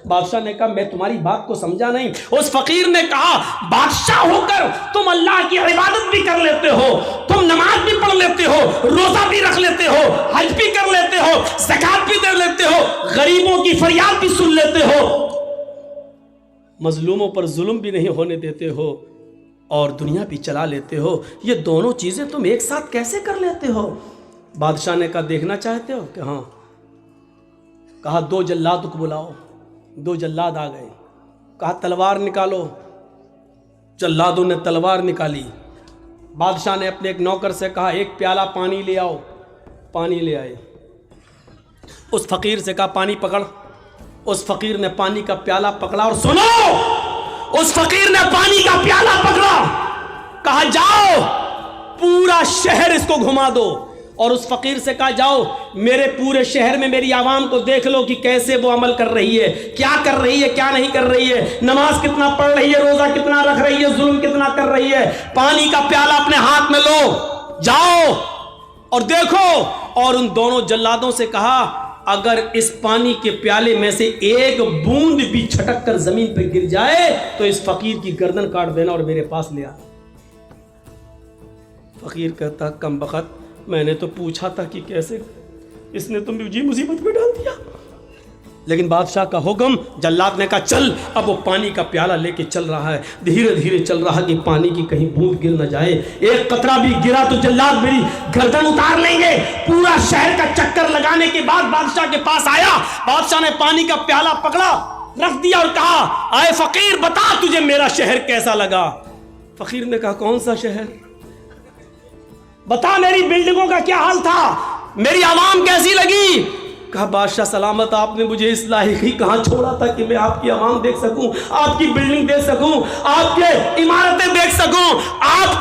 بادشاہ نے کہا میں تمہاری بات کو سمجھا نہیں۔ اس فقیر نے کہا بادشاہ ہو کر تم اللہ کی عبادت بھی کر لیتے ہو، تم نماز بھی پڑھ لیتے ہو، روزہ بھی رکھ لیتے ہو، حج بھی کر لیتے ہو، زکات بھی دے لیتے ہو، غریبوں کی فریاد بھی سن لیتے ہو، مظلوموں پر ظلم بھی نہیں ہونے دیتے ہو، اور دنیا بھی چلا لیتے ہو، یہ دونوں چیزیں تم ایک ساتھ کیسے کر لیتے ہو؟ بادشاہ نے کہا دیکھنا چاہتے ہو کہ ہاں؟ کہا 2 جلاد کو بلاؤ۔ 2 جلاد آ گئے، کہا تلوار نکالو۔ جلادوں نے تلوار نکالی۔ بادشاہ نے اپنے ایک نوکر سے کہا 1 پیالہ پانی لے آؤ۔ پانی لے آئے۔ اس فقیر سے کہا پانی پکڑ۔ اس فقیر نے پانی کا پیالہ پکڑا، اور سنو، اس فقیر نے پانی کا پیالہ پکڑا، کہا جاؤ پورا شہر اس کو گھما دو، اور اس فقیر سے کہا جاؤ میرے پورے شہر میں میری عوام کو دیکھ لو کہ کیسے وہ عمل کر رہی ہے، کیا کر رہی ہے، کیا نہیں کر رہی ہے، نماز کتنا پڑھ رہی ہے، روزہ کتنا رکھ رہی ہے، ظلم کتنا کر رہی ہے۔ پانی کا پیالہ اپنے ہاتھ میں لو، جاؤ اور دیکھو۔ اور ان دونوں جلادوں سے کہا اگر اس پانی کے پیالے میں سے ایک بوند بھی چھٹک کر زمین پہ گر جائے تو اس فقیر کی گردن کاٹ دینا اور میرے پاس لے آنا۔ فقیر کہتا کم بخت، میں نے تو پوچھا تھا کہ کیسے، اس نے تو مجھے مصیبت میں ڈال دیا۔ لیکن بادشاہ کا حکم، جلاد نے کہا چل۔ اب وہ پانی کا پیالہ لے کے چل رہا ہے، دھیرے دھیرے چل رہا کہ پانی کی کہیں بوند گر نہ جائے، ایک قطرہ بھی گرا تو جلاد میری گردن اتار لیں گے۔ پورا شہر کا چکر لگانے کے بعد بادشاہ کے پاس آیا۔ بادشاہ نے پانی کا پیالہ پکڑا، رکھ دیا اور کہا اے فقیر بتا تجھے میرا شہر کیسا لگا؟ فقیر نے کہا کون سا شہر؟ بتا میری بلڈنگوں کا کیا حال تھا، میری عوام کیسی لگی؟ کہا بادشاہ سلامت، آپ نے مجھے اس لائق ہی کہاں چھوڑا تھا کہ میں آپ کی عوام دیکھ سکوں، آپ کی بلڈنگ دیکھ سکوں، آپ کے عمارتیں دیکھ سکوں، آپ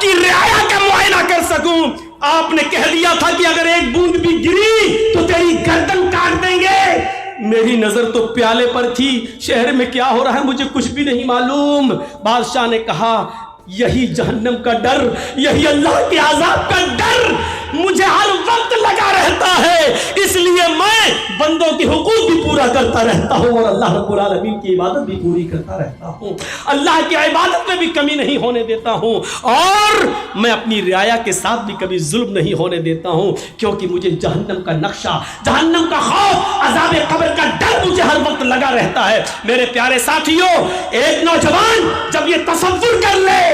کی رعایا کا معائنہ کر سکوں۔ آپ نے کہہ دیا تھا کہ اگر ایک بوند بھی گری تو تیری گردن کاٹ دیں گے۔ میری نظر تو پیالے پر تھی، شہر میں کیا ہو رہا ہے مجھے کچھ بھی نہیں معلوم۔ بادشاہ نے کہا یہی جہنم کا ڈر، یہی اللہ کے عذاب کا ڈر مجھے ہر وقت لگا رہتا ہے، اس لیے میں بندوں کے حقوق بھی پورا کرتا رہتا ہوں اور اللہ رب العالمین کی عبادت بھی پوری کرتا رہتا ہوں، اللہ کی عبادت میں بھی کمی نہیں ہونے دیتا ہوں، اور میں اپنی رعایا کے ساتھ بھی کبھی ظلم نہیں ہونے دیتا ہوں، کیونکہ مجھے جہنم کا نقشہ، جہنم کا خوف، عذاب قبر کا ڈر مجھے ہر وقت لگا رہتا ہے۔ میرے پیارے ساتھیوں، ایک نوجوان جب یہ تصور کر لے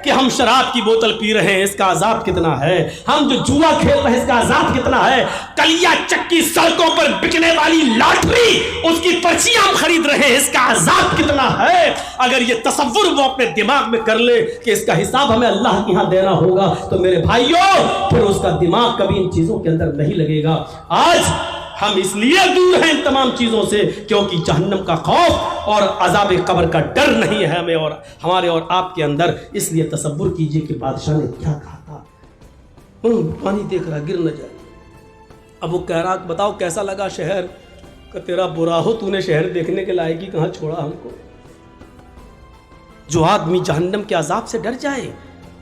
کہ ہم شراب کی بوتل پی رہے ہیں اس کا عذاب کتنا ہے، ہم جو جوا کھیل رہے ہیں اس کا عذاب کتنا ہے، کلیا چکی سڑکوں پر بکنے والی لاٹری اس کی پرچیاں ہم خرید رہے ہیں اس کا عذاب کتنا ہے، اگر یہ تصور وہ اپنے دماغ میں کر لے کہ اس کا حساب ہمیں اللہ کے ہاں دینا ہوگا تو میرے بھائیوں پھر اس کا دماغ کبھی ان چیزوں کے اندر نہیں لگے گا۔ آج ہم اس لیے دور ہیں ان تمام چیزوں سے کیونکہ جہنم کا خوف اور عذاب قبر کا ڈر نہیں ہے ہمیں اور ہمارے اور آپ کے اندر۔ اس لیے تصور کیجئے کہ بادشاہ نے کیا کہا تھا، پانی دیکھ رہا گر نہ جائے۔ اب وہ کہہ رہا بتاؤ کیسا لگا شہر؟ کہ تیرا برا ہو، تو نے شہر دیکھنے کے لائق ہی کہاں چھوڑا ہم کو۔ جو آدمی جہنم کے عذاب سے ڈر جائے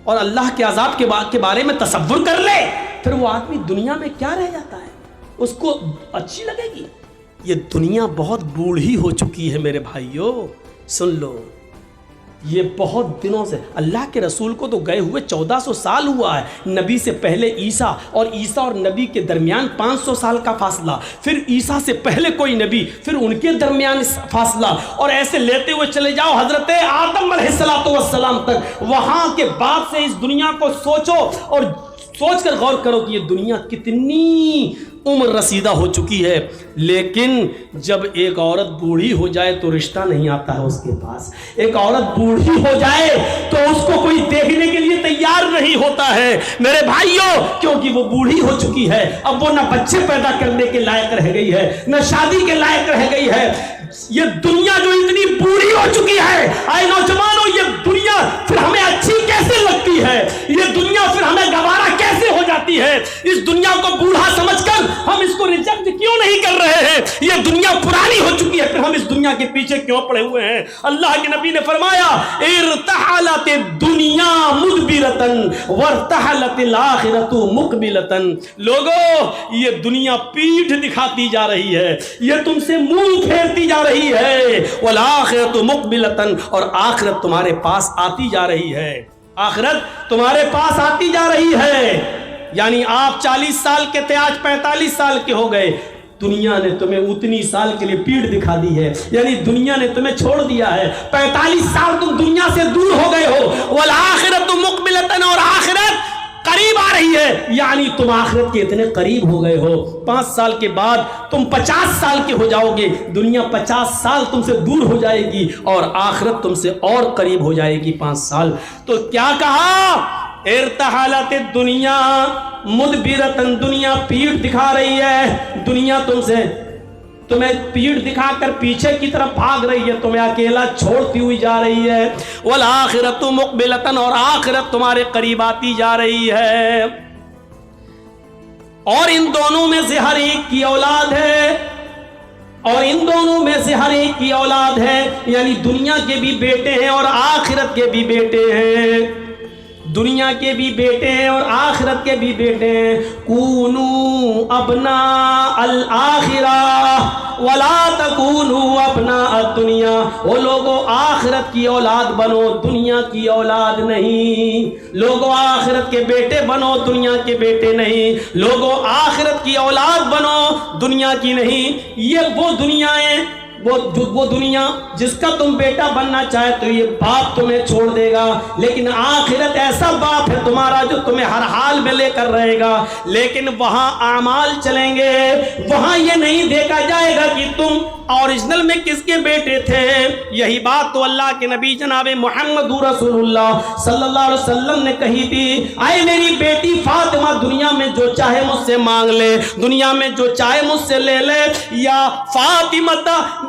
اور اللہ کے عذاب کے بارے میں تصور کر لے، پھر وہ آدمی دنیا میں کیا رہ جاتا ہے، اس کو اچھی لگے گی؟ یہ دنیا بہت بوڑھی ہو چکی ہے میرے بھائیوں، سن لو، یہ بہت دنوں سے، اللہ کے رسول کو تو گئے ہوئے 1400 سال ہوا ہے، نبی سے پہلے عیسیٰ اور نبی کے درمیان 500 سال کا فاصلہ، پھر عیسیٰ سے پہلے کوئی نبی، پھر ان کے درمیان فاصلہ، اور ایسے لیتے ہوئے چلے جاؤ حضرت آدم علیہ السلام تک۔ وہاں کے بعد سے اس دنیا کو سوچو اور سوچ کر غور کرو کہ یہ دنیا کتنی عمر رسیدہ ہو چکی ہے، لیکن جب ایک عورت بوڑھی ہو جائے تو رشتہ نہیں آتا ہے اس کے پاس، ایک عورت بوڑھی ہو جائے تو اس کو کوئی دیکھنے کے لیے تیار نہیں ہوتا ہے میرے بھائیوں، کیونکہ وہ بوڑھی ہو چکی ہے، اب وہ نہ بچے پیدا کرنے کے لائق رہ گئی ہے، نہ شادی کے لائق رہ گئی ہے۔ یہ دنیا جو اتنی بوڑھی ہو چکی ہے، اے نوجوانوں، یہ دنیا پھر ہمیں اچھی کیسے لگتی ہے، یہ دنیا پھر ہمیں گوارا کیسے ہو جاتی ہے؟ اس دنیا کو بوڑھا سمجھ کر ہم اس کو ریجیکٹ کیوں نہیں کر رہے ہیں؟ یہ دنیا پرانی ہو چکی ہے، پھر ہم اس دنیا کے پیچھے کیوں پڑے ہوئے ہیں؟ اللہ کے نبی نے فرمایا ارتحلت الدنیا مدبرتن وارتحلت الآخرۃ مقبلتن۔ لوگو، یہ دنیا پیٹھ دکھاتی جا رہی ہے، یہ تم سے منہ چلتی جا رہی ہے، والآخرۃ مقبلۃ، اور آخرت تمہارے پاس آتی جا رہی ہے، آخرت تمہارے پاس آتی جا رہی ہے۔ یعنی آپ 40 سال کے تھے، آج 45 سال کے ہو گئے، دنیا نے تمہیں اتنی سال کے لیے پیڑ دکھا دی ہے، یعنی دنیا نے تمہیں چھوڑ دیا ہے، 45 سال تم دنیا سے دور ہو گئے ہو، والآخرۃ مقبلۃ، اور آخرت قریب آ رہی ہے، یعنی تم آخرت کے اتنے قریب ہو گئے ہو، 5 سال کے بعد تم 50 سال کے ہو جاؤ گے، دنیا 50 سال تم سے دور ہو جائے گی اور آخرت تم سے اور قریب ہو جائے گی 5 سال۔ تو کیا کہا؟ ارتحلت الدنیا مدبرتن، دنیا پیٹ دکھا رہی ہے، دنیا تمہیں پیٹ دکھا کر پیچھے کی طرف بھاگ رہی ہے، تمہیں اکیلا چھوڑتی ہوئی جا رہی ہے، والآخرۃ مقبلۃ، اور آخرت تمہارے قریب آتی جا رہی ہے، اور ان دونوں میں سے ہر ایک کی اولاد ہے، اور ان دونوں میں سے ہر ایک کی اولاد ہے، یعنی دنیا کے بھی بیٹے ہیں اور آخرت کے بھی بیٹے ہیں، دنیا کے بھی بیٹے ہیں اور آخرت کے بھی بیٹے ہیں۔ کونوا ابناء الآخرہ ولا تکونوا ابناء الدنیا، وہ لوگوں آخرت کی اولاد بنو، دنیا کی اولاد نہیں، لوگوں آخرت کے بیٹے بنو، دنیا کے بیٹے نہیں، لوگوں آخرت کی اولاد بنو، دنیا کی نہیں۔ یہ وہ دنیایں، وہ دنیا جس کا تم بیٹا بننا چاہے تو یہ باپ تمہیں چھوڑ دے گا، لیکن آخرت ایسا باپ ہے تمہارا جو تمہیں ہر حال میں لے کر رہے گا، لیکن وہاں اعمال چلیں گے، وہاں یہ نہیں دیکھا جائے گا کہ تم اوریجنل میں کس کے بیٹے تھے۔ یہی بات تو اللہ کے نبی جناب محمد رسول اللہ صلی اللہ علیہ وسلم نے کہی تھی، اے میری بیٹی فاطمہ، دنیا میں جو چاہے مجھ سے مانگ لے، دنیا میں جو چاہے مجھ سے لے لے، یا فاطمہ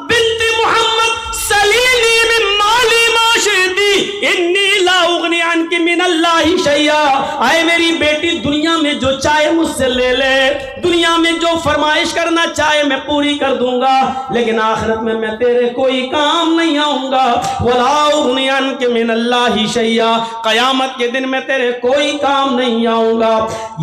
بنت محمد سلیلی من مالی ما شئتی انی لا اغنی عنک من اللہ شیئا، اے میری بیٹی دنیا میں جو چاہے مجھ سے لے لے، دنیا میں جو فرمائش کرنا چاہے میں پوری کر دوں گا، لیکن آخرت میں تیرے کوئی کام نہیں آؤں گا، ولا اغنی عنک من اللہ شیئا، قیامت کے دن میں تیرے کوئی کام نہیں آؤں گا۔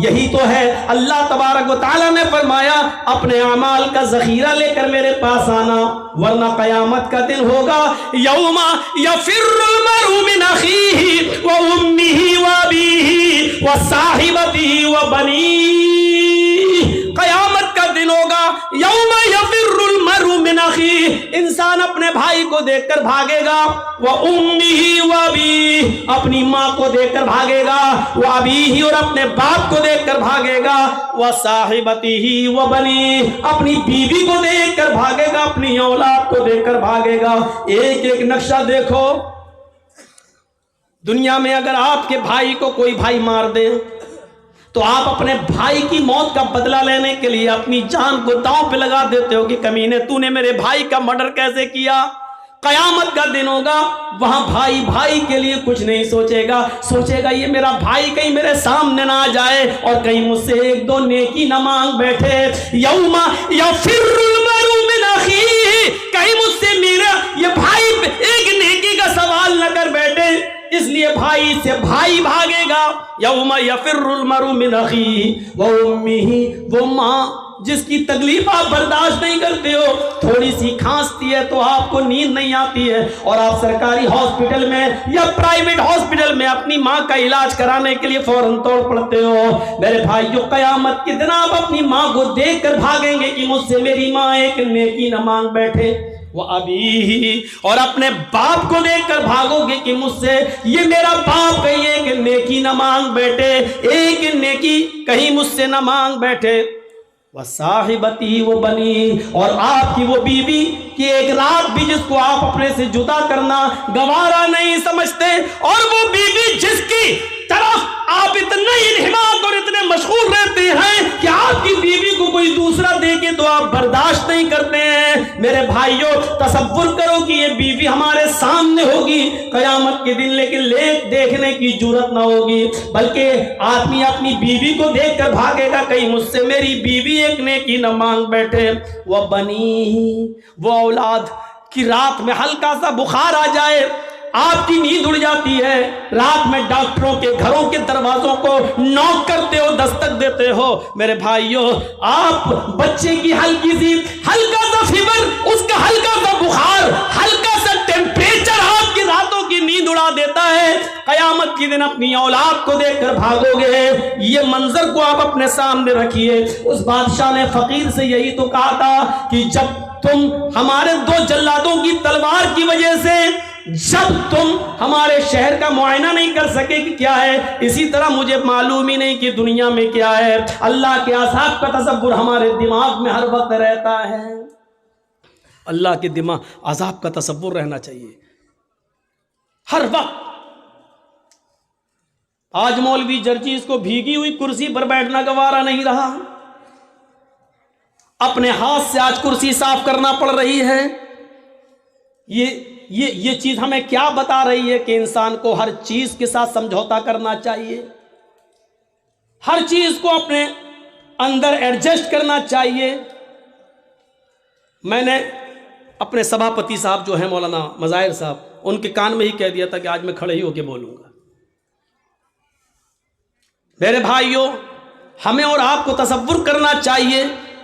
یہی تو ہے اللہ تبارک و تعالیٰ نے فرمایا اپنے اعمال کا ذخیرہ لے کر میرے پاس آنا، ورنہ قیامت کا دن ہوگا یوم یفر المرء من اخیہ و امہ و ابیہ و صاحبتہ و بنیہ، قیامت کا دن ہوگا یوم یفر المرء من اخیہ، انسان اپنے بھائی کو دیکھ کر بھاگے گا، و امہ و ابیہ، اپنی ماں کو دیکھ کر بھاگے گا، و ابیہ، اور اپنے باپ کو دیکھ کر بھاگے گا، و صاحبتہ و بنیہ، اپنی بیوی کو دیکھ کر بھاگے گا، اپنی اولاد کو دیکھ کر بھاگے گا۔ ایک ایک نقشہ دیکھو، دنیا میں اگر آپ کے بھائی کو کوئی بھائی مار دے تو آپ اپنے بھائی کی موت کا بدلہ لینے کے لیے اپنی جان کو داؤں پہ لگا دیتے ہو کہ کمینے تو نے میرے بھائی کا مرڈر کیسے کیا۔ قیامت کا دن ہوگا، وہاں بھائی بھائی کے لیے کچھ نہیں سوچے گا، سوچے گا یہ میرا بھائی کہیں میرے سامنے نہ آ جائے اور کہیں مجھ سے ایک دو نیکی نہ مانگ بیٹھے۔ یوم یفر المرء من اخیہ، کہیں مجھ سے میرا یہ بھائی ایک نیکی کا سوال نہ کر بیٹھے، اس لیے بھائی سے بھائی بھاگے گا۔ یوم یفر المرء من اخیہ و امہ، وہ ماں جس کی تکلیف آپ برداشت نہیں کرتے ہو، تھوڑی سی کھانستی ہے تو آپ کو نیند نہیں آتی ہے اور آپ سرکاری ہاسپٹل میں یا پرائیویٹ ہاسپٹل میں اپنی ماں کا علاج کرانے کے لیے فوراً توڑ پڑتے ہو۔ میرے بھائیو، قیامت کے دن آپ اپنی ماں کو دیکھ کر بھاگیں گے کہ مجھ سے میری ماں ایک نیکی نہ مانگ بیٹھے، وہ ابھی، اور اپنے باپ کو دیکھ کر بھاگو گے کہ مجھ سے یہ میرا باپ کہیں ایک نیکی نہ مانگ بیٹھے، ایک نیکی کہیں مجھ سے نہ مانگ بیٹھے۔ وصاحبتی و بنی، اور آپ کی وہ بیوی کہ ایک رات بھی جس کو آپ اپنے سے جدا کرنا گوارا نہیں سمجھتے، اور وہ بیوی جس کی طرف آپ اتنے انہماک اور اتنے مشغول رہتے ہیں کہ آپ کی بیوی کو کوئی دوسرا دیکھے تو آپ برداشت نہیں کرتے ہیں۔ میرے بھائیوں، تصور کرو کہ یہ بیوی ہمارے سامنے ہوگی قیامت کے دن، لیکن دیکھنے کی جرات نہ ہوگی، بلکہ آدمی اپنی بیوی کو دیکھ کر بھاگے گا کہیں مجھ سے میری بیوی ایک نیکی نہ مانگ بیٹھے۔ وہ بنی، وہ اولاد کی رات میں ہلکا سا بخار آ جائے، آپ کی نیند اڑ جاتی ہے، رات میں ڈاکٹروں کے گھروں کے دروازوں کو نوک کرتے ہو، دستک دیتے ہو۔ میرے بھائیوں، آپ بچے کی ہلکا سا فیور، اس کا ہلکا سا کے دن اپنی اولاد کو دیکھ کر بھاگو گے. یہ منظر کو آپ اپنے سامنے رکھیے. اس بادشاہ نے فقیر سے یہی تو کہا تھا کہ جب تم ہمارے 2 جلادوں کی تلوار کی وجہ سے جب تم ہمارے شہر کا معائنہ نہیں کر سکے کہ کیا ہے، اسی طرح مجھے معلوم ہی نہیں کہ دنیا میں کیا ہے. اللہ کے عذاب کا تصور ہمارے دماغ میں ہر وقت رہتا ہے. اللہ کے دماغ عذاب کا تصور رہنا چاہیے ہر وقت. آج مولوی جرجیز کو بھیگی ہوئی کرسی پر بیٹھنا گوارا نہیں رہا. اپنے ہاتھ سے آج کرسی صاف کرنا پڑ رہی ہے. یہ چیز ہمیں کیا بتا رہی ہے کہ انسان کو ہر چیز کے ساتھ سمجھوتا کرنا چاہیے، ہر چیز کو اپنے اندر ایڈجسٹ کرنا چاہیے. میں نے اپنے سبھاپتی صاحب جو ہیں مولانا مظاہر صاحب، ان کے کان میں ہی کہہ دیا تھا کہ آج میں کھڑے ہی ہو کے بولوں گا. میرے بھائیوں، ہمیں اور آپ کو تصور کرنا چاہیے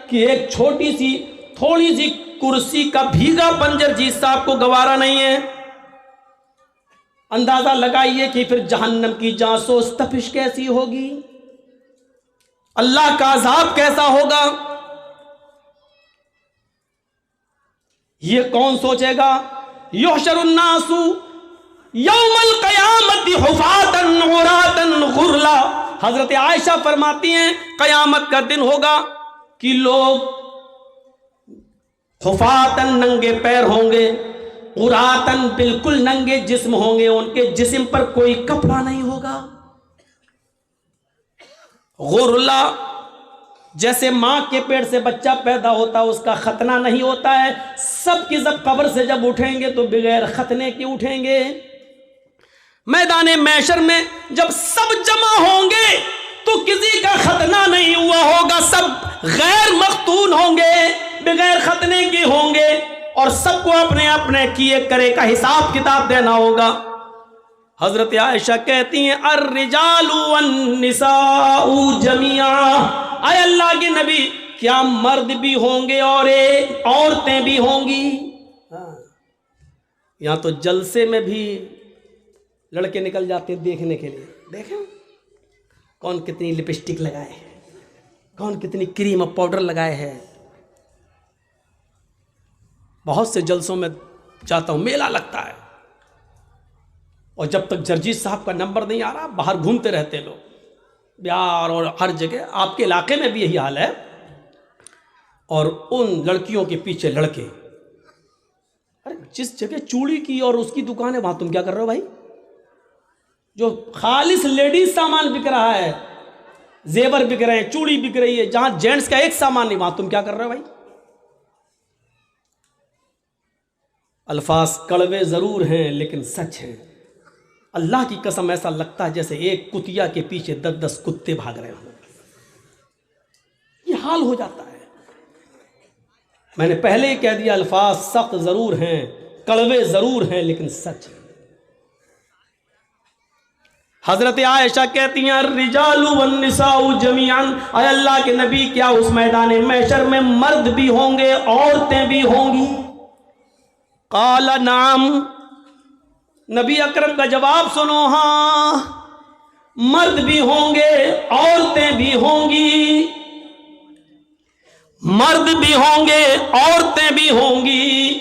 کہ ایک چھوٹی سی تھوڑی سی کرسی کا بھیگا پن جرجیز صاحب کو گوارا نہیں ہے. اندازہ لگائیے کہ پھر جہنم کی جاسوس تپش کیسی ہوگی، اللہ کا عذاب کیسا ہوگا. یہ کون سوچے گا؟ یحشر الناس یوم القیامت حفاتا عراتا غرلا. حضرت عائشہ فرماتی ہیں قیامت کا دن ہوگا کہ لوگ حفاتن ننگے پیر ہوں گے، عراتن بالکل ننگے جسم ہوں گے، ان کے جسم پر کوئی کپڑا نہیں ہوگا. غرلا جیسے ماں کے پیٹ سے بچہ پیدا ہوتا ہے، اس کا ختنہ نہیں ہوتا ہے. سب کی سب قبر سے جب اٹھیں گے تو بغیر ختنے کے اٹھیں گے. میدان محشر میں جب سب جمع ہوں گے تو کسی کا ختنہ نہیں ہوا ہوگا، سب غیر مختون ہوں گے، بغیر ختنے کے ہوں گے، اور سب کو اپنے اپنے کیے کرے کا حساب کتاب دینا ہوگا. حضرت عائشہ کہتی ہیں الرجال والنساء جميعا. اے اللہ کے نبی، کیا مرد بھی ہوں گے اور عورتیں بھی ہوں گی؟ یہاں تو جلسے میں بھی لڑکے نکل جاتے دیکھنے کے لیے. دیکھیں کون کتنی لپسٹک لگائے ہے، کون کتنی کریم اور پاؤڈر لگائے ہے. بہت سے جلسوں میں جاتا ہوں، میلہ لگتا ہے، اور جب تک جرجیز صاحب کا نمبر نہیں آ رہا باہر گھومتے رہتے لوگ، بہار اور ہر جگہ. آپ کے علاقے میں بھی یہی حال ہے. اور ان لڑکیوں کے پیچھے لڑکے، ارے جس جگہ چوڑی کی اور اس کی دکان ہے وہاں تم کیا کر رہے ہو بھائی؟ جو خالص لیڈیز سامان بک رہا ہے، زیور بک رہے ہیں، چوڑی بک رہی ہے، جہاں جینٹس کا ایک سامان نہیں وہاں تم کیا کر رہے ہو بھائی؟ الفاظ کڑوے ضرور ہیں لیکن سچ ہیں. اللہ کی قسم ایسا لگتا ہے جیسے ایک کتیا کے پیچھے 10 کتے بھاگ رہے ہوں. یہ حال ہو جاتا ہے. میں نے پہلے ہی کہہ دیا الفاظ سخت ضرور ہیں، کڑوے ضرور ہیں لیکن سچ ہیں. حضرت عائشہ کہتی ہیں الرجال والنساء جميعا. اے اللہ کے نبی، کیا اس میدان محشر میں مرد بھی ہوں گے عورتیں بھی ہوں گی؟ قال نعم. نبی اکرم کا جواب سنو، ہاں مرد بھی ہوں گے عورتیں بھی ہوں گی، مرد بھی ہوں گے عورتیں بھی ہوں گی.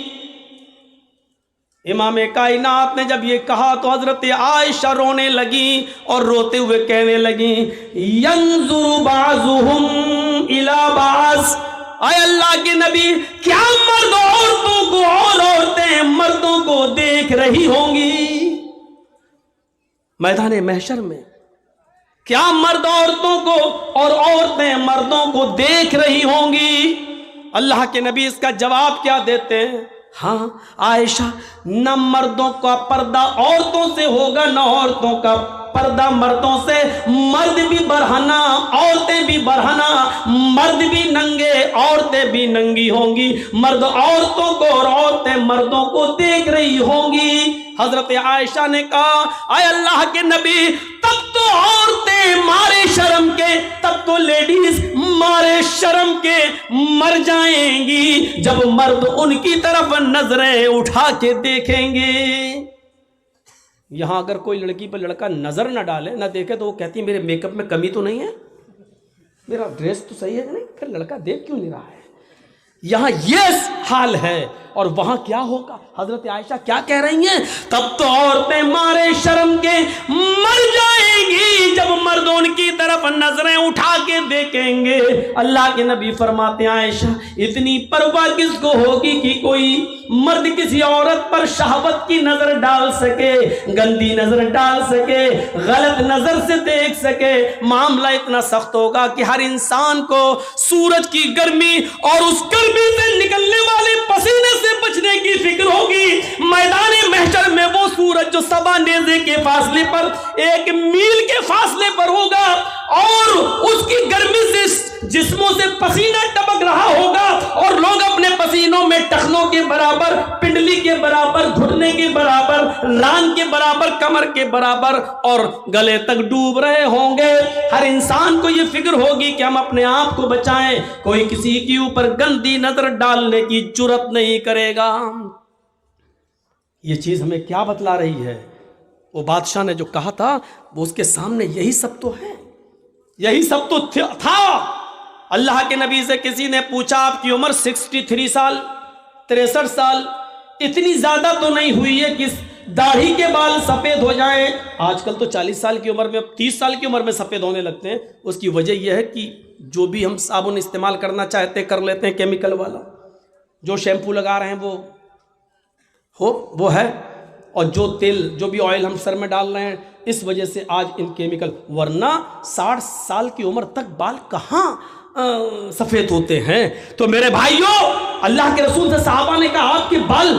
امام کائنات نے جب یہ کہا تو حضرت عائشہ رونے لگی اور روتے ہوئے کہنے لگی ینظر بعضهم الی بعض. اے اللہ کے نبی، کیا مرد عورتوں کو اور عورتیں مردوں کو دیکھ رہی ہوں گی میدان محشر میں؟ کیا مرد عورتوں کو اور عورتیں مردوں کو دیکھ رہی ہوں گی؟ اللہ کے نبی اس کا جواب کیا دیتے ہیں؟ ہاں عائشہ، نہ مردوں کا پردہ عورتوں سے ہوگا نہ عورتوں کا پردہ مردوں سے. مرد بھی برہنہ عورتیں بھی برہنہ، مرد بھی ننگے عورتیں بھی ننگی ہوں گی. مرد عورتوں کو اور عورتیں مردوں کو دیکھ رہی ہوں گی. حضرت عائشہ نے کہا اے اللہ کے نبی، تب تو عورتیں مارے شرم کے، تب تو لیڈیز مارے شرم کے مر جائیں گی جب مرد ان کی طرف نظریں اٹھا کے دیکھیں گے. یہاں اگر کوئی لڑکی پر لڑکا نظر نہ ڈالے نہ دیکھے تو وہ کہتی ہے میرے میک اپ میں کمی تو نہیں ہے, میرا ڈریس تو صحیح ہے کہ نہیں, پھر لڑکا دیکھ کیوں نہیں رہا ہے. یہاں یہ حال ہے. اور وہاں کیا ہوگا؟ حضرت عائشہ کیا کہہ رہی ہیں؟ تب تو عورتیں مارے شرم کے مر جائیں گی جب مرد ان کی طرف نظریں اٹھا کے دیکھیں گے. اللہ کے نبی فرماتے ہیں عائشہ اتنی پرواہ کس کو ہوگی کہ کوئی مرد کسی عورت پر شہوت کی نظر ڈال سکے, گندی نظر ڈال سکے, غلط نظر سے دیکھ سکے. معاملہ اتنا سخت ہوگا کہ ہر انسان کو سورج کی گرمی اور اس گرمی سے نکلنے والے پسینے سے بچنے کی فکر ہوگی. میدان محشر میں وہ سورج جو سبا نیزے کے فاصلے پر 1 میل کے فاصلے پر ہوگا اور اس کی گرمی سے جسموں سے پسینہ ٹپک رہا ہوگا اور لوگ اپنے پسینوں میں ٹخنوں کے برابر, پنڈلی کے برابر, گھٹنے کے برابر, ران کے برابر, کمر کے برابر اور گلے تک ڈوب رہے ہوں گے. ہر انسان کو یہ فکر ہوگی کہ ہم اپنے آپ کو بچائیں, کوئی کسی کے اوپر گندی نظر ڈالنے کی جرات نہیں کرے گا. یہ چیز ہمیں کیا بتلا رہی ہے؟ وہ بادشاہ نے جو کہا تھا وہ اس کے سامنے یہی سب تو ہے, یہی سب تو تھا. اللہ کے نبی سے کسی نے پوچھا آپ کی عمر 63 سال 63 سال, اتنی زیادہ تو نہیں ہوئی ہے کہ داڑھی کے بال سفید ہو جائیں. آج کل تو 40 سال کی عمر میں, 30 سال کی عمر میں سفید ہونے لگتے ہیں. اس کی وجہ یہ ہے کہ جو بھی ہم صابن استعمال کرنا چاہتے کر لیتے ہیں کیمیکل والا, جو شیمپو لگا رہے ہیں وہ ہے, اور جو تیل جو بھی آئل ہم سر میں ڈال رہے ہیں اس وجہ سے آج ان کیمیکل, ورنہ 60 سال کی عمر تک بال کہاں سفید ہوتے ہیں. تو میرے بھائیوں, اللہ کے رسول سے صحابہ نے کہا آپ کے بال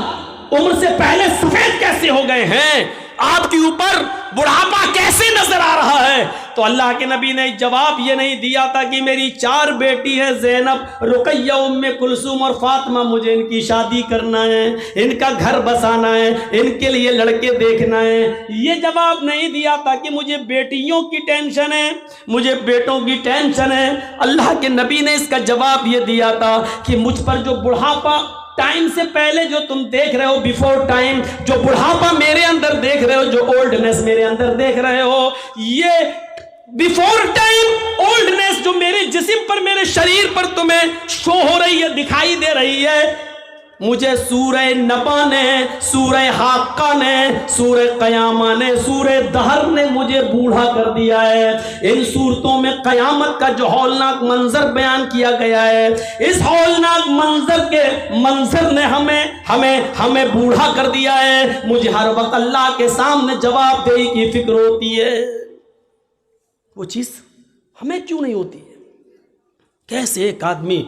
عمر سے پہلے سفید کیسے ہو گئے ہیں, آپ کے اوپر بڑھاپا کیسے نظر آ رہا ہے؟ تو اللہ کے نبی نے جواب یہ نہیں دیا تھا کہ میری 4 بیٹی ہے, زینب, رقیہ, ام کلثوم اور فاطمہ, مجھے ان کی شادی کرنا ہے, ان کا گھر بسانا ہے, ان کے لیے لڑکے دیکھنا ہے. یہ جواب نہیں دیا تھا کہ مجھے بیٹیوں کی ٹینشن ہے, مجھے بیٹوں کی ٹینشن ہے. اللہ کے نبی نے اس کا جواب یہ دیا تھا کہ مجھ پر جو بڑھاپا ٹائم سے پہلے جو تم دیکھ رہے ہو, بیفور ٹائم, جو بڑھاپا میرے اندر دیکھ رہے ہو, جو اولڈنس میرے اندر دیکھ رہے ہو, یہ بیفور ٹائم اولڈنس جو میرے جسم پر, میرے شریر پر تمہیں شو ہو رہی ہے, دکھائی دے رہی ہے, مجھے سورہ نبا نے, سورہ حاقہ نے, سورہ قیامہ نے, سورہ دہر نے مجھے بوڑھا کر دیا ہے. ان سورتوں میں قیامت کا جو ہولناک منظر بیان کیا گیا ہے, اس ہولناک منظر نے ہمیں بوڑھا کر دیا ہے. مجھے ہر وقت اللہ کے سامنے جواب دہی کی فکر ہوتی ہے. وہ چیز ہمیں کیوں نہیں ہوتی ہے؟ کیسے ایک آدمی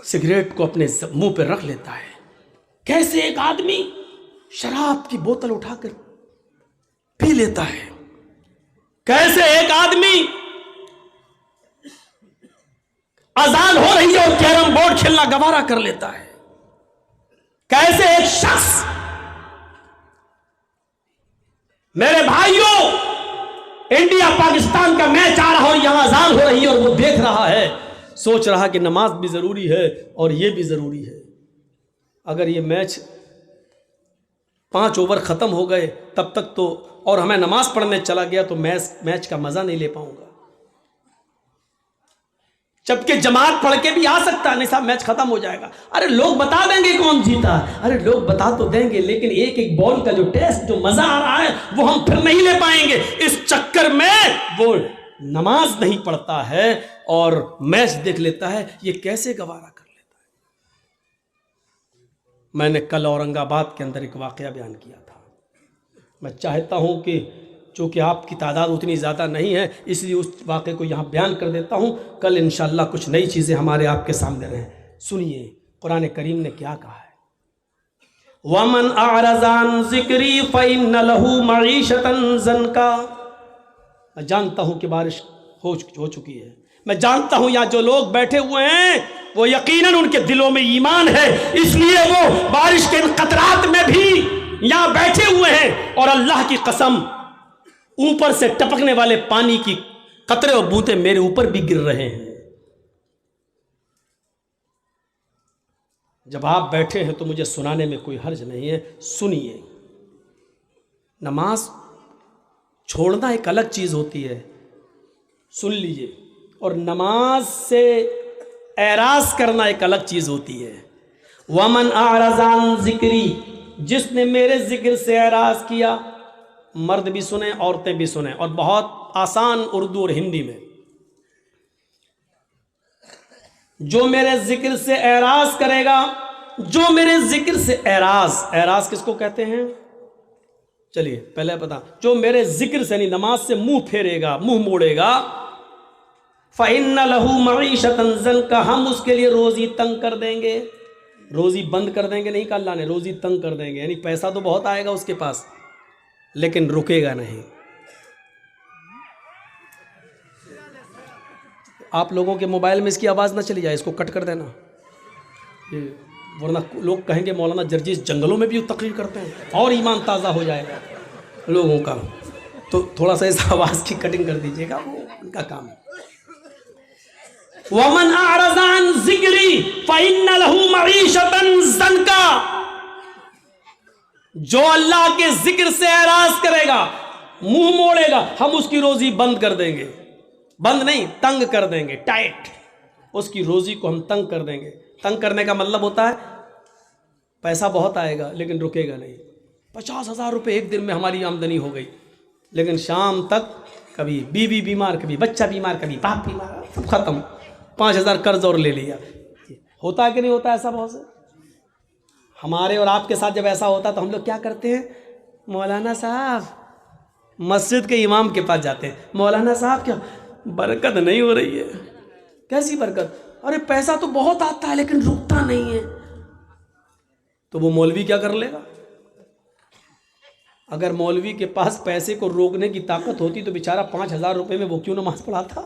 سگریٹ کو اپنے منہ پہ رکھ لیتا ہے, کیسے ایک آدمی شراب کی بوتل اٹھا کر پی لیتا ہے, کیسے ایک آدمی اذان ہو رہی ہے اور کیرم بورڈ کھیلنا گوارا کر لیتا ہے, کیسے ایک شخص, میرے بھائیوں, انڈیا پاکستان کا میچ آ رہا اور یہاں اذان ہو رہی ہے اور وہ دیکھ رہا ہے, سوچ رہا کہ نماز بھی ضروری ہے اور یہ بھی ضروری ہے. اگر یہ میچ 5 اوور ختم ہو گئے تب تک تو, اور ہمیں نماز پڑھنے چلا گیا تو میچ کا مزہ نہیں لے پاؤں گا. جبکہ جماعت پڑھ کے بھی آ سکتا ہے, نہیں صاحب میچ ختم ہو جائے گا, ارے لوگ بتا دیں گے کون جیتا, ارے لوگ بتا تو دیں گے, لیکن ایک بال کا جو ٹیسٹ, جو مزہ آ رہا ہے وہ ہم پھر نہیں لے پائیں گے. اس چکر میں وہ نماز نہیں پڑھتا ہے اور میچ دیکھ لیتا ہے. یہ کیسے گوارا کر لیتا ہے؟ میں نے کل اورنگ آباد کے اندر ایک واقعہ بیان کیا تھا. میں چاہتا ہوں کہ چونکہ آپ کی تعداد اتنی زیادہ نہیں ہے اس لیے اس واقعے کو یہاں بیان کر دیتا ہوں, کل انشاءاللہ کچھ نئی چیزیں ہمارے آپ کے سامنے رہیں. سنیے قرآن کریم نے کیا کہا ہے. وَمَنْ أَعْرَضَ عَنْ ذِكْرِي فَإِنَّ لَهُ مَعِيشَةً ضَنْكًا. میں جانتا ہوں کہ بارش ہو چکی ہے, میں جانتا ہوں یہاں جو لوگ بیٹھے ہوئے ہیں وہ یقیناً ان کے دلوں میں ایمان ہے, اس لیے وہ بارش کے ان قطرات میں بھی یہاں بیٹھے ہوئے ہیں, اور اللہ کی قسم اوپر سے ٹپکنے والے پانی کی قطرے اور بوندیں میرے اوپر بھی گر رہے ہیں. جب آپ بیٹھے ہیں تو مجھے سنانے میں کوئی حرج نہیں ہے, سنیے. نماز چھوڑنا ایک الگ چیز ہوتی ہے، سن لیجئے، اور نماز سے اعراض کرنا ایک الگ چیز ہوتی ہے۔ وَمَنْ أَعْرَضَ عَنْ ذِكْرِي، جس نے میرے ذکر سے اعراض کیا، مرد بھی سنیں عورتیں بھی سنیں، اور بہت آسان اردو اور ہندی میں، جو میرے ذکر سے اعراض کرے گا، جو میرے ذکر سے اعراض کس کو کہتے ہیں؟ چلیے پہلے بتا، جو میرے ذکر سے، یعنی نماز سے منہ پھیرے گا، منہ موڑے گا، فَإِنَّ لَهُ مَعِيشَةً ضَنْكَ، ہم اس کے لیے روزی تنگ کر دیں گے۔ روزی بند کر دیں گے نہیں کہا اللہ نے، روزی تنگ کر دیں گے، یعنی پیسہ تو بہت آئے گا اس کے پاس لیکن رکے گا نہیں۔ آپ لوگوں کے موبائل میں اس کی آواز نہ چلی جائے، اس کو کٹ کر دینا، ورنہ لوگ کہیں گے مولانا جرجیس جنگلوں میں بھی تقریر کرتے ہیں، اور ایمان تازہ ہو جائے گا لوگوں کا، تو تھوڑا سا اس آواز کی کٹنگ کر دیجیے گا، وہ ان کا کام ہے۔ وَمَنْ أَعْرَضَ عَنْ ذِكْرِي فَإِنَّ لَهُ مَعِيشَةً ضَنْكَ، جو اللہ کے ذکر سے اعراض کرے گا، منہ موڑے گا، ہم اس کی روزی بند کر دیں گے، بند نہیں تنگ کر دیں گے، ٹائٹ، اس کی روزی کو ہم تنگ کر دیں گے۔ تنگ کرنے کا مطلب ہوتا ہے پیسہ بہت آئے گا لیکن رکے گا نہیں۔ 50,000 روپے ایک دن میں ہماری آمدنی ہو گئی، لیکن شام تک کبھی بیوی بیمار، کبھی بچہ بیمار، کبھی باپ بیمار، سب ختم، 5,000 قرض اور لے لیا۔ ہوتا ہے کہ نہیں ہوتا ایسا بہت سے؟ ہمارے اور آپ کے ساتھ جب ایسا ہوتا تو ہم لوگ کیا کرتے ہیں؟ مولانا صاحب، مسجد کے امام کے پاس جاتے ہیں، مولانا صاحب کیا برکت نہیں ہو رہی ہے؟ کیسی برکت؟ ارے پیسہ تو بہت آتا ہے لیکن رکتا نہیں ہے۔ تو وہ مولوی کیا کر لے گا؟ اگر مولوی کے پاس پیسے کو روکنے کی طاقت ہوتی تو بیچارہ 5,000 روپے میں وہ کیوں نماز پڑھاتا؟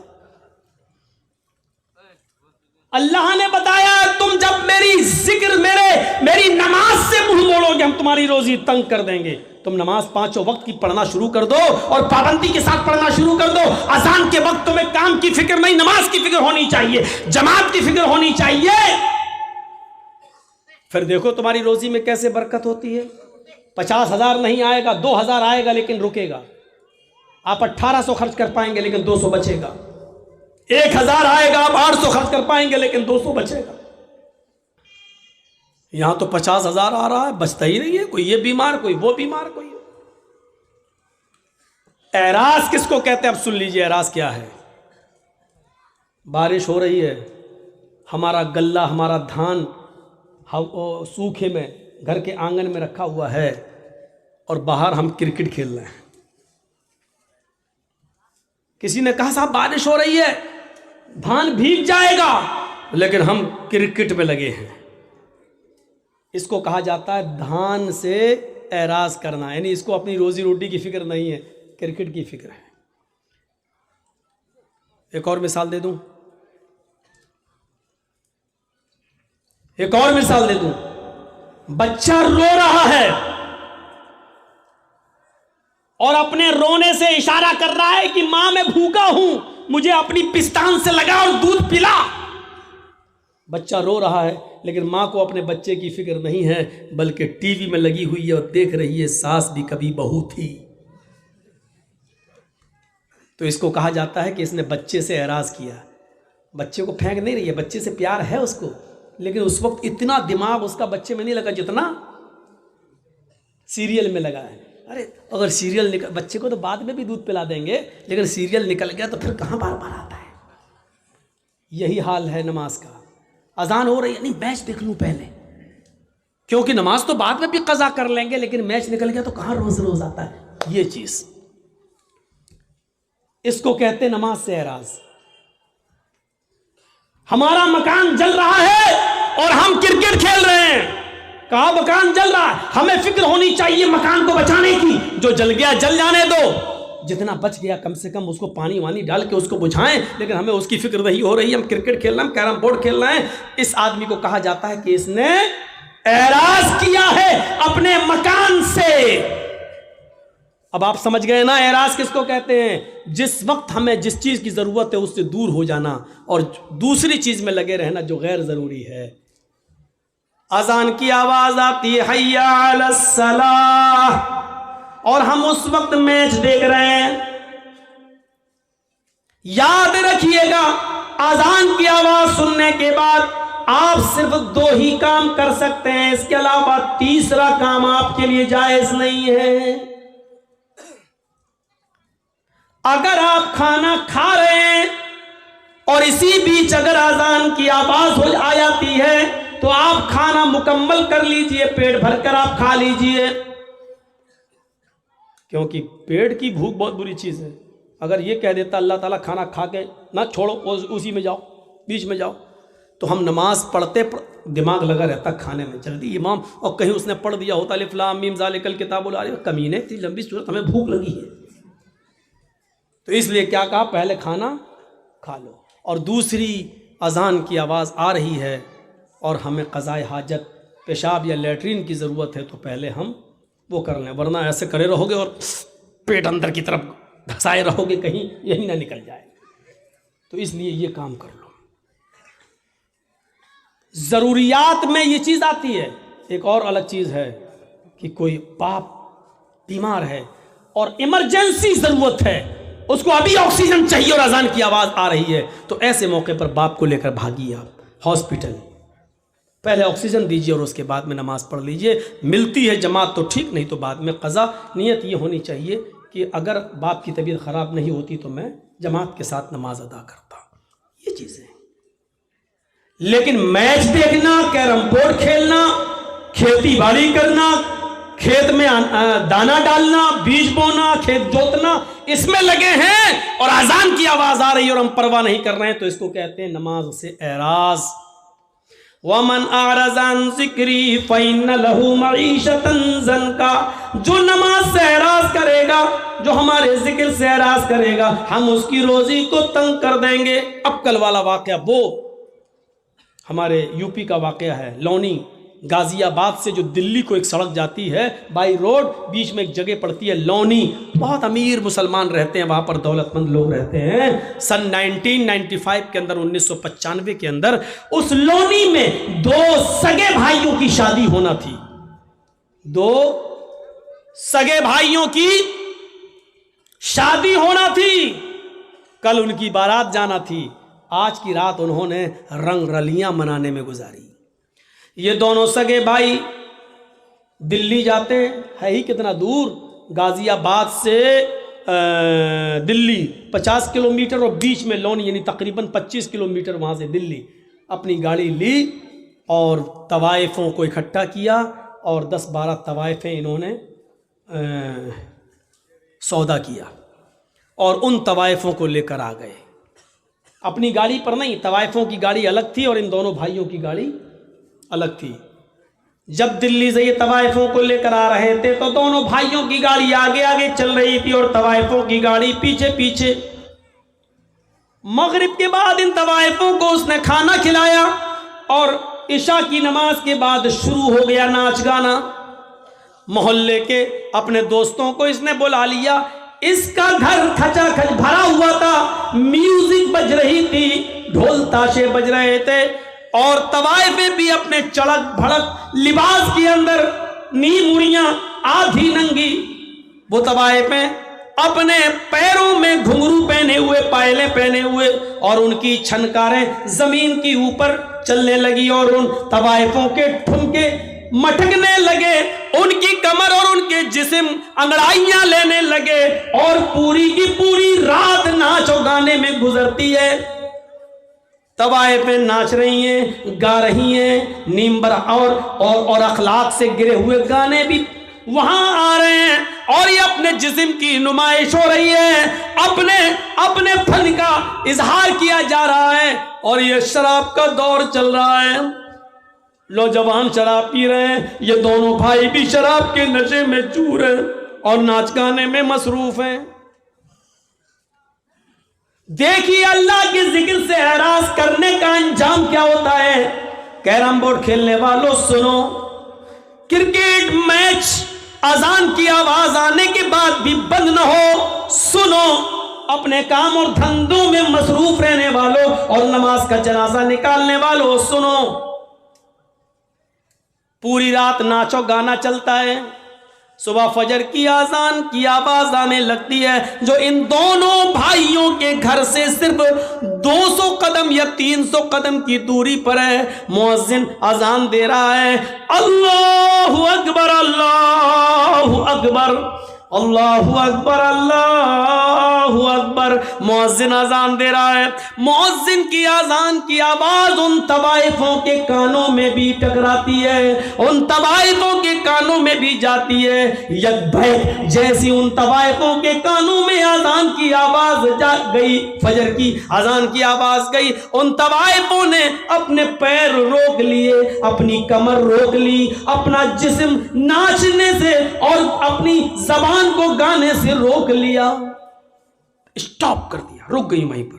اللہ نے بتایا تم جب میری ذکر، میری نماز سے منہ موڑو گے، ہم تمہاری روزی تنگ کر دیں گے۔ تم نماز 5 وقت کی پڑھنا شروع کر دو اور پابندی کے ساتھ پڑھنا شروع کر دو۔ اذان کے وقت تمہیں کام کی فکر نہیں، نماز کی فکر ہونی چاہیے، جماعت کی فکر ہونی چاہیے، پھر دیکھو تمہاری روزی میں کیسے برکت ہوتی ہے۔ 50,000 نہیں آئے گا، 2,000 آئے گا لیکن رکے گا۔ آپ 1,800 خرچ کر پائیں گے لیکن 200 بچے گا۔ 1,000 آئے گا، آپ 800 خرچ کر پائیں گے لیکن 200 بچے گا۔ یہاں تو 50,000 آ رہا ہے، بچتا ہی نہیں ہے، کوئی یہ بیمار، کوئی وہ بیمار، کوئی۔ اعراض کس کو کہتے ہیں؟ اب سن لیجئے اعراض کیا ہے۔ بارش ہو رہی ہے، ہمارا غلہ، ہمارا دھان سوکھے میں گھر کے آنگن میں رکھا ہوا ہے، اور باہر ہم کرکٹ کھیل رہے ہیں۔ کسی نے کہا صاحب بارش ہو رہی ہے، دھان بھیگ جائے گا، لیکن ہم کرکٹ میں لگے ہیں۔ اس کو کہا جاتا ہے دھان سے اعراض کرنا، یعنی اس کو اپنی روزی روٹی کی فکر نہیں ہے، کرکٹ کی فکر ہے۔ ایک اور مثال دے دوں، بچہ رو رہا ہے اور اپنے رونے سے اشارہ کر رہا ہے کہ ماں میں بھوکا ہوں، مجھے اپنی پستان سے لگا اور دودھ پلا۔ بچہ رو رہا ہے لیکن ماں کو اپنے بچے کی فکر نہیں ہے، بلکہ ٹی وی میں لگی ہوئی ہے اور دیکھ رہی ہے ساس بھی کبھی بہو تھی۔ تو اس کو کہا جاتا ہے کہ اس نے بچے سے اعراض کیا۔ بچے کو پھینک نہیں رہی ہے، بچے سے پیار ہے اس کو، لیکن اس وقت اتنا دماغ اس کا بچے میں نہیں لگا جتنا سیریل میں لگا ہے۔ ارے اگر سیریل نکل، بچے کو تو بعد میں بھی دودھ پلا دیں گے، لیکن سیریل نکل گیا تو پھر کہاں بار بار آتا ہے۔ یہی حال ہے نماز کا۔ اذان ہو رہی ہے، نہیں میچ دیکھ لوں پہلے، کیونکہ نماز تو بعد میں بھی قضا کر لیں گے، لیکن میچ نکل گیا تو کہاں روز روز آتا ہے یہ چیز۔ اس کو کہتے ہیں نماز سے اعراض۔ ہمارا مکان جل رہا ہے اور ہم کرکٹ کھیل رہے ہیں۔ کہاں مکان جل رہا ہے، ہمیں فکر ہونی چاہیے مکان کو بچانے کی۔ جو جل گیا جل جانے دو، جتنا بچ گیا کم سے کم اس کو پانی وانی ڈال کے اس کو بجھائیں، لیکن ہمیں اس کی فکر نہیں ہو رہی، ہم کرکٹ کھیل رہے ہیں، ہم کیرم بورڈ کھیل رہے ہیں۔ اس آدمی کو کہا جاتا ہے کہ اس نے اعراض کیا ہے اپنے مکان سے۔ اب آپ سمجھ گئے نا اعراض کس کو کہتے ہیں؟ جس وقت ہمیں جس چیز کی ضرورت ہے اس سے دور ہو جانا اور دوسری چیز میں لگے رہنا جو غیر ضروری ہے۔ اذان کی آواز آتی ہے حی علی الصلاح، اور ہم اس وقت میچ دیکھ رہے ہیں. یاد رکھیے گا اذان کی آواز سننے کے بعد آپ صرف 2 ہی کام کر سکتے ہیں، اس کے علاوہ تیسرا کام آپ کے لیے جائز نہیں ہے. اگر آپ کھانا کھا رہے ہیں اور اسی بیچ اگر اذان کی آواز ہو جاتی ہے تو آپ کھانا مکمل کر لیجئے، پیٹ بھر کر آپ کھا لیجئے، کیونکہ پیٹ کی بھوک بہت بری چیز ہے. اگر یہ کہہ دیتا اللہ تعالیٰ کھانا کھا کے نہ چھوڑو، اسی میں جاؤ، بیچ میں جاؤ، تو ہم نماز پڑھتے دماغ لگا رہتا کھانے میں، جلدی امام، اور کہیں اس نے پڑھ دیا ہوتا الف لام میم ذالک الکتاب لا ریب، کمینے اتنی لمبی صورت، ہمیں بھوک لگی ہے. تو اس لیے کیا کہا، پہلے کھانا کھا لو. اور دوسری، اذان کی آواز آ رہی ہے اور ہمیں قضائے حاجت، پیشاب یا لیٹرین کی ضرورت ہے، تو پہلے ہم وہ کر لیں، ورنہ ایسے کرے رہو گے اور پیٹ اندر کی طرف دھسائے رہو گے، کہیں یہی نہ نکل جائے. تو اس لیے یہ کام کر لو. ضروریات میں یہ چیز آتی ہے. ایک اور الگ چیز ہے کہ کوئی باپ بیمار ہے اور ایمرجنسی ضرورت ہے، اس کو ابھی آکسیجن چاہیے اور اذان کی آواز آ رہی ہے، تو ایسے موقع پر باپ کو لے کر بھاگیے آپ ہاسپٹل، پہلے آکسیجن دیجیے اور اس کے بعد میں نماز پڑھ لیجیے. ملتی ہے جماعت تو ٹھیک، نہیں تو بعد میں قضا. نیت یہ ہونی چاہیے کہ اگر باپ کی طبیعت خراب نہیں ہوتی تو میں جماعت کے ساتھ نماز ادا کرتا. یہ چیزیں. لیکن میچ دیکھنا، کیرم بورڈ کھیلنا، کھیتی باڑی کرنا، کھیت میں دانا ڈالنا، بیج بونا، کھیت جوتنا، اس میں لگے ہیں اور اذان کی آواز آ رہی ہے اور ہم پرواہ نہیں کر رہے ہیں، تو اس کو کہتے ہیں نماز سے اعراض. وَمَنْ أَعْرَضَ عَنْ ذِكْرِي فَإِنَّ لَهُ مَعِيشَةً ضَنْكَ. جو نماز سے اعراض کرے گا، جو ہمارے ذکر سے اعراض کرے گا، ہم اس کی روزی کو تنگ کر دیں گے. اب کل والا واقعہ وہ ہمارے یو پی کا واقعہ ہے، لونی غازی آباد سے جو دلی کو ایک سڑک جاتی ہے بائی روڈ، بیچ میں ایک جگہ پڑتی ہے لونی. بہت امیر مسلمان رہتے ہیں وہاں پر، دولت مند لوگ رہتے ہیں. سن 1995 کے اندر، 1995 کے اندر اس لونی میں 2 سگے بھائیوں کی شادی ہونا تھی. 2 سگے بھائیوں کی شادی ہونا تھی. کل ان کی بارات جانا تھی. آج کی رات انہوں نے رنگ رلیاں منانے میں گزاری. یہ دونوں سگے بھائی دلی جاتے ہیں، ہے ہی کتنا دور، غازی آباد سے دلی 50 کلومیٹر اور بیچ میں لونی، یعنی تقریباً 25 کلومیٹر وہاں سے دلی. اپنی گاڑی لی اور طوائفوں کو اکٹھا کیا اور 10-12 طوائفیں انہوں نے سودا کیا اور ان طوائفوں کو لے کر آ گئے. اپنی گاڑی پر نہیں، طوائفوں کی گاڑی الگ تھی اور ان دونوں بھائیوں کی گاڑی الگ تھی. جب دلی سے یہ طوائفوں کو لے کر آ رہے تھے تو دونوں بھائیوں کی گاڑی آگے آگے چل رہی تھی اور طوائفوں کی گاڑی پیچھے پیچھے. مغرب کے بعد ان طوائفوں کو اس نے کھانا کھلایا اور عشاء کی نماز کے بعد شروع ہو گیا ناچ گانا. محلے کے اپنے دوستوں کو اس نے بلا لیا. اس کا گھر کھچا کھچ بھرا ہوا تھا، میوزک بج رہی تھی، ڈھول تاشے بج رہے تھے اور طوائفیں بھی اپنے چڑک بھڑک لباس کے اندر، نیم اڑیاں، آدھی ننگی. وہ طوائفیں اپنے پیروں میں گھنگرو پہنے ہوئے، پائلے پہنے ہوئے، اور ان کی چھنکاریں زمین کی اوپر چلنے لگی اور ان طوائفوں کے ٹھمکے مٹکنے لگے. ان کی کمر اور ان کے جسم انگڑائیاں لینے لگے اور پوری کی پوری رات ناچ و گانے میں گزرتی ہے. طوائفیں ناچ رہی ہیں، گا رہی ہیں، نیمبر اور اخلاق سے گرے ہوئے گانے بھی وہاں آ رہے ہیں اور یہ اپنے جسم کی نمائش ہو رہی ہے، اپنے فن کا اظہار کیا جا رہا ہے. اور یہ شراب کا دور چل رہا ہے، نوجوان شراب پی رہے ہیں، یہ دونوں بھائی بھی شراب کے نشے میں چور ہیں اور ناچ گانے میں مصروف ہیں. دیکھیے اللہ کے ذکر سے اعراض کرنے کا انجام کیا ہوتا ہے. کیرم بورڈ کھیلنے والوں سنو، کرکٹ میچ اذان کی آواز آنے کے بعد بھی بند نہ ہو، سنو. اپنے کام اور دھندوں میں مصروف رہنے والوں اور نماز کا جنازہ نکالنے والوں سنو. پوری رات ناچو گانا چلتا ہے، صبح فجر کی آذان کی آواز آنے لگتی ہے جو ان دونوں بھائیوں کے گھر سے صرف 200 قدم یا 300 قدم کی دوری پر ہے. مؤذن اذان دے رہا ہے، اللہ اکبر اللہ اکبر اللہ اکبر اللہ اکبر. مؤذن اذان دے رہا ہے. مؤذن کی اذان کی آواز ان طوائفوں کے کانوں میں بھی ٹکراتی ہے، ان طوائفوں کے کانوں میں بھی جاتی ہے. یک بیک جیسی ان طوائفوں کے کانوں میں اذان کی آواز جا گئی، فجر کی اذان کی آواز گئی، ان طوائفوں نے اپنے پیر روک لیے، اپنی کمر روک لی، اپنا جسم ناچنے سے اور اپنی زبان کو گانے سے روک لیا، اسٹاپ کر دیا، رک گئی وہیں پر.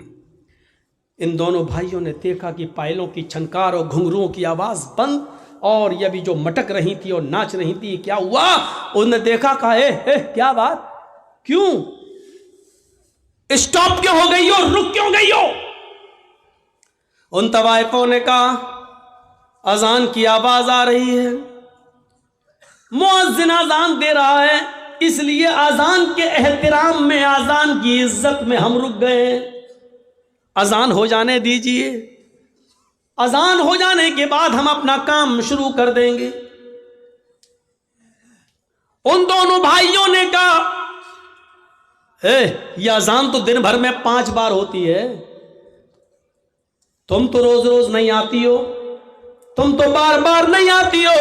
ان دونوں بھائیوں نے دیکھا کہ پائلوں کی چھنکار اور گھنگروؤں کی آواز بند، اور یہ بھی جو مٹک رہی تھی اور ناچ رہی تھی. کیا ہوا؟ انہوں نے دیکھا، کہا اے کیا بات، کیوں اسٹاپ کیوں ہو گئی ہو، رک کیوں گئی ہو؟ ان طوائفوں نے کہا اذان کی آواز آ رہی ہے، مؤذن اذان دے رہا ہے، اس لیے اذان کے احترام میں، اذان کی عزت میں ہم رک گئے. اذان ہو جانے دیجئے، اذان ہو جانے کے بعد ہم اپنا کام شروع کر دیں گے. ان دونوں بھائیوں نے کہا یہ اذان تو دن بھر میں 5 بار ہوتی ہے، تم تو روز روز نہیں آتی ہو، تم تو بار بار نہیں آتی ہو،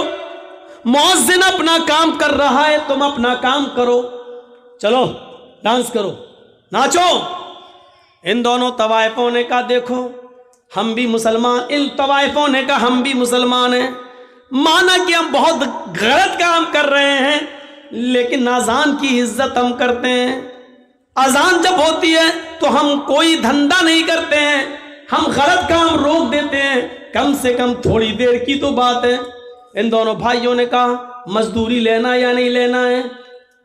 مؤذن اپنا کام کر رہا ہے، تم اپنا کام کرو، چلو ڈانس کرو، ناچو. ان دونوں طوائفوں نے کہا دیکھو ہم بھی مسلمان، ان طوائفوں نے کہا ہم بھی مسلمان ہیں، مانا کہ ہم بہت غلط کام کر رہے ہیں لیکن اذان کی عزت ہم کرتے ہیں. اذان جب ہوتی ہے تو ہم کوئی دھندا نہیں کرتے ہیں، ہم غلط کام روک دیتے ہیں، کم سے کم تھوڑی دیر کی تو بات ہے. ان دونوں بھائیوں نے کہا مزدوری لینا یا نہیں لینا ہے،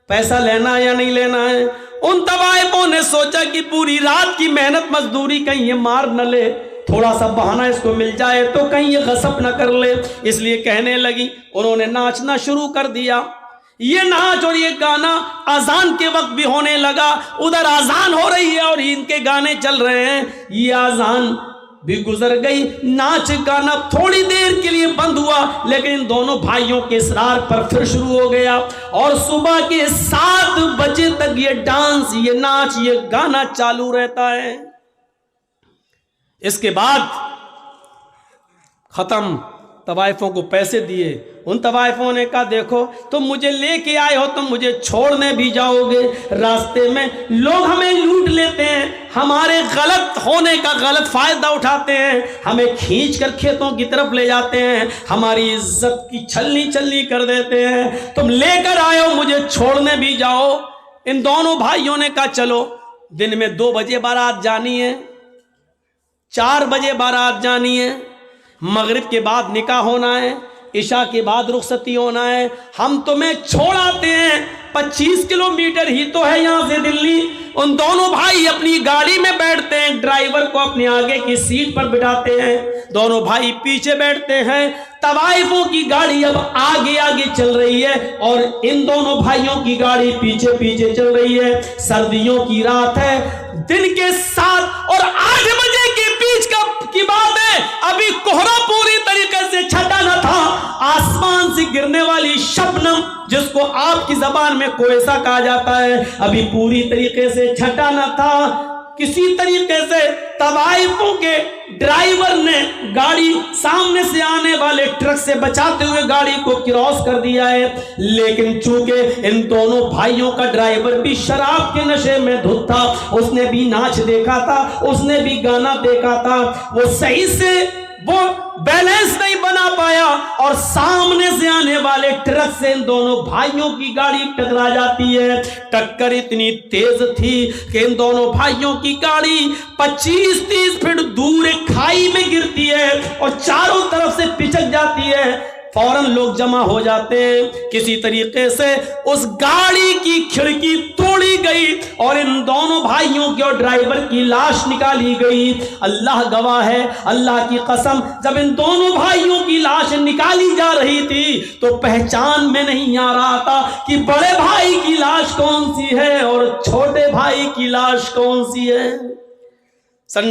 پیسہ لینا یا نہیں لینا ہے. ان طوائفوں نے سوچا کہ پوری رات کی محنت مزدوری کہیں یہ مار نہ لے، تھوڑا سا بہانہ اس کو مل جائے تو کہیں یہ غصب نہ کر لے، اس لیے کہنے لگی. انہوں نے ناچنا شروع کر دیا. یہ ناچ اور یہ گانا اذان کے وقت بھی ہونے لگا. ادھر اذان ہو رہی ہے اور ان کے گانے چل رہے ہیں. یہ اذان بھی گزر گئی، ناچ گانا تھوڑی دیر کے لیے بند ہوا، لیکن ان دونوں بھائیوں کے اصرار پر پھر شروع ہو گیا. اور صبح کے 7 بجے تک یہ ڈانس، یہ ناچ، یہ گانا چالو رہتا ہے. اس کے بعد ختم، طوائفوں کو پیسے دیے. ان طوائفوں نے کہا دیکھو تم مجھے لے کے آئے ہو، تم مجھے چھوڑنے بھی جاؤ گے، راستے میں لوگ ہمیں لوٹ لیتے ہیں، ہمارے غلط ہونے کا غلط فائدہ اٹھاتے ہیں، ہمیں کھینچ کر کھیتوں کی طرف لے جاتے ہیں، ہماری عزت کی چھلنی چھلنی کر دیتے ہیں، تم لے کر آئے ہو، مجھے چھوڑنے بھی جاؤ. ان دونوں بھائیوں نے کہا چلو، دن میں 2 بجے بارات جانی ہے، 4 بجے بارات جانی ہے، مغرب کے بعد نکاح ہونا ہے، عشاء کے بعد رخصتی ہونا ہے، ہم تمہیں چھوڑ آتے ہیں. 25 کلومیٹر ہی تو ہے یہاں سے دلی. ان دونوں بھائی اپنی گاڑی میں بیٹھتے ہیں، ڈرائیور کو اپنے آگے کی سیٹ پر بٹھاتے ہیں، دونوں بھائی پیچھے بیٹھتے ہیں. طوائفوں کی گاڑی اب آگے آگے چل رہی ہے اور ان دونوں بھائیوں کی گاڑی پیچھے پیچھے چل رہی ہے. سردیوں کی رات ہے، دن کے 7 اور 8 بجے کے بیچ کی بات ہے. ابھی کوہرا پوری طریقے سے چھٹا نہ تھا، آسمان سے گرنے والی شبنم جس کو آپ کی زبان میں کوئسا کہا جاتا ہے، ابھی پوری طریقے سے چھٹا نہ تھا. کسی طریقے سے طوائفوں کے ڈرائیور نے گاڑی سامنے سے آنے والے ٹرک سے بچاتے ہوئے گاڑی کو کراس کر دیا ہے. لیکن چونکہ ان دونوں بھائیوں کا ڈرائیور بھی شراب کے نشے میں دھت تھا، اس نے بھی ناچ دیکھا تھا، اس نے بھی گانا دیکھا تھا، وہ صحیح سے وہ بیلنس نہیں بنا پایا اور سامنے سے آنے والے ٹرک سے ان دونوں بھائیوں کی گاڑی ٹکرا جاتی ہے. ٹکر اتنی تیز تھی کہ ان دونوں بھائیوں کی گاڑی 25-30 فٹ دور ایک کھائی میں گرتی ہے اور چاروں طرف سے پچک جاتی ہے. فوراً لوگ جمع ہو جاتے ہیں. کسی طریقے سے اس گاڑی کی کھڑکی توڑی گئی اور ان دونوں بھائیوں کی اور ڈرائیور کی لاش نکالی گئی. اللہ گواہ ہے, اللہ کی قسم, جب ان دونوں بھائیوں کی لاش نکالی جا رہی تھی تو پہچان میں نہیں آ رہا تھا کہ بڑے بھائی کی لاش کون سی ہے اور چھوٹے بھائی کی لاش کون سی ہے. سن